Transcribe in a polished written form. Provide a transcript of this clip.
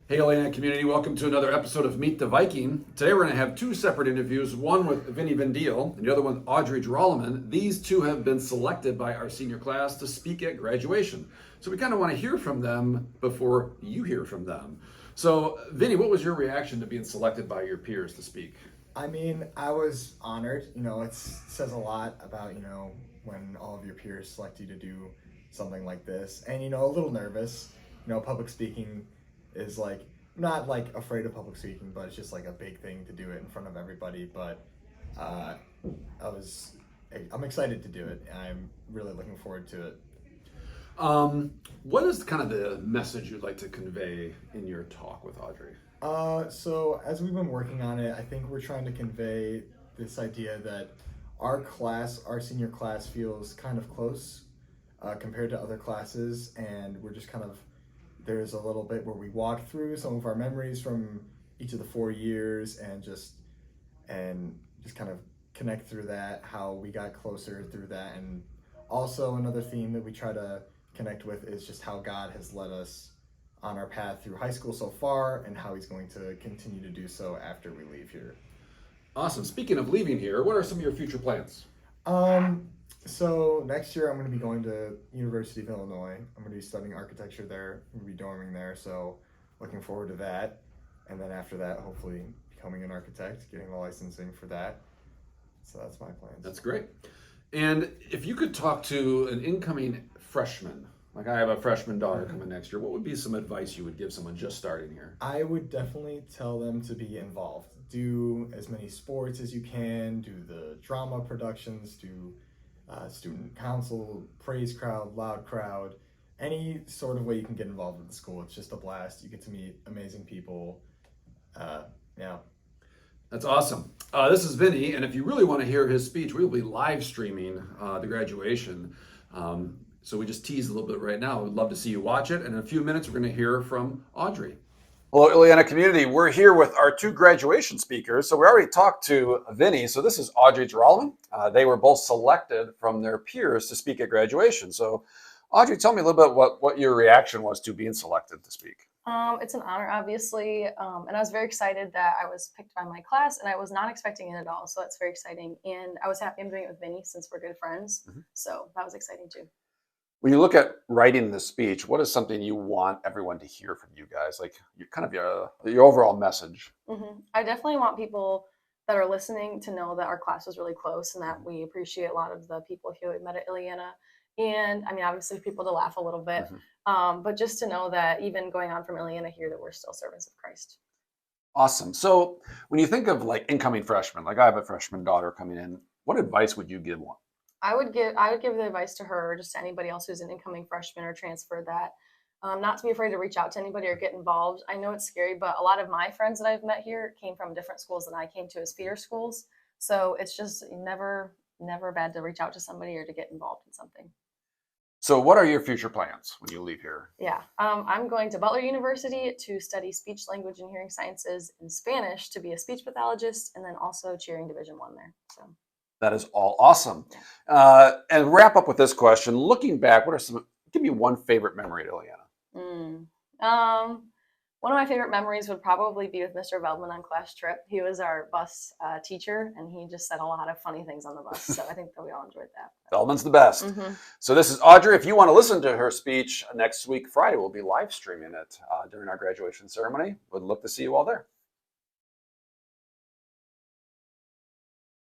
Hey, Elena community, welcome to another episode of Meet the Viking. Today we're going to have two separate interviews, one with Vinny VanDeel and the other one with Audrey Girolimon. These two have been selected by our senior class to speak at graduation. So we kind of want to hear from them before you hear from them. So, Vinny, what was your reaction to being selected by your peers to speak? I mean, I was honored. It says a lot about, when all of your peers select you to do something like this. And, a little nervous. Public speaking is not afraid of public speaking, but it's just like a big thing to do it in front of everybody. But I'm excited to do it. I'm really looking forward to it. What is kind of the message you'd like to convey in your talk with Audrey? So as we've been working on it, I think we're trying to convey this idea that our senior class feels kind of close compared to other classes, and we're just there's a little bit where we walk through some of our memories from each of the 4 years and just kind of connect through that, how we got closer through that. And also another theme that we try to connect with is just how God has led us on our path through high school so far and how he's going to continue to do so after we leave here. Awesome. Speaking of leaving here, what are some of your future plans? So next year I'm going to be going to University of Illinois. I'm going to be studying architecture there. I'm going to be dorming there, so looking forward to that. And then after that, hopefully becoming an architect, getting the licensing for that. So that's my plans. That's great. And if you could talk to an incoming freshman, like I have a freshman daughter coming next year, what would be some advice you would give someone just starting here? I would definitely tell them to be involved. Do as many sports as you can, do the drama productions, do student council, praise crowd, loud crowd, any sort of way you can get involved with the school. It's just a blast. You get to meet amazing people. Yeah. That's awesome. This is Vinny, and if you really want to hear his speech, we will be live streaming the graduation. So we just teased a little bit right now. We'd love to see you watch it. And in a few minutes, we're going to hear from Audrey. Hello, Ileana community. We're here with our two graduation speakers. So we already talked to Vinny. So this is Audrey Girolimon. They were both selected from their peers to speak at graduation. So Audrey, tell me a little bit what your reaction was to being selected to speak. It's an honor, obviously, and I was very excited that I was picked by my class, and I was not expecting it at all, so that's very exciting. And I was happy I'm doing it with Vinny since we're good friends, so that was exciting too. When you look at writing the speech, what is something you want everyone to hear from you guys? Like your overall message. I definitely want people that are listening to know that our class was really close and that we appreciate a lot of the people who we met at Ileana. And I mean, obviously people to laugh a little bit, but just to know that even going on from Ileana here, that we're still servants of Christ. Awesome. So when you think of like incoming freshmen, like I have a freshman daughter coming in, what advice would you give one? I would give the advice to her, just to anybody else who's an incoming freshman or transfer, that not to be afraid to reach out to anybody or get involved. I know it's scary, but a lot of my friends that I've met here came from different schools than I came to as feeder schools. So it's just never bad to reach out to somebody or to get involved in something. So what are your future plans when you leave here? Yeah, I'm going to Butler University to study speech, language, and hearing sciences in Spanish to be a speech pathologist, and then also cheering Division I there. So. That is all awesome. And wrap up with this question. Looking back, give me one favorite memory at Ileana. One of my favorite memories would probably be with Mr. Veldman on class trip. He was our bus teacher, and he just said a lot of funny things on the bus. So I think that we all enjoyed that. Veldman's the best. So this is Audrey. If you want to listen to her speech next week, Friday, we'll be live streaming it during our graduation ceremony. Would love to see you all there.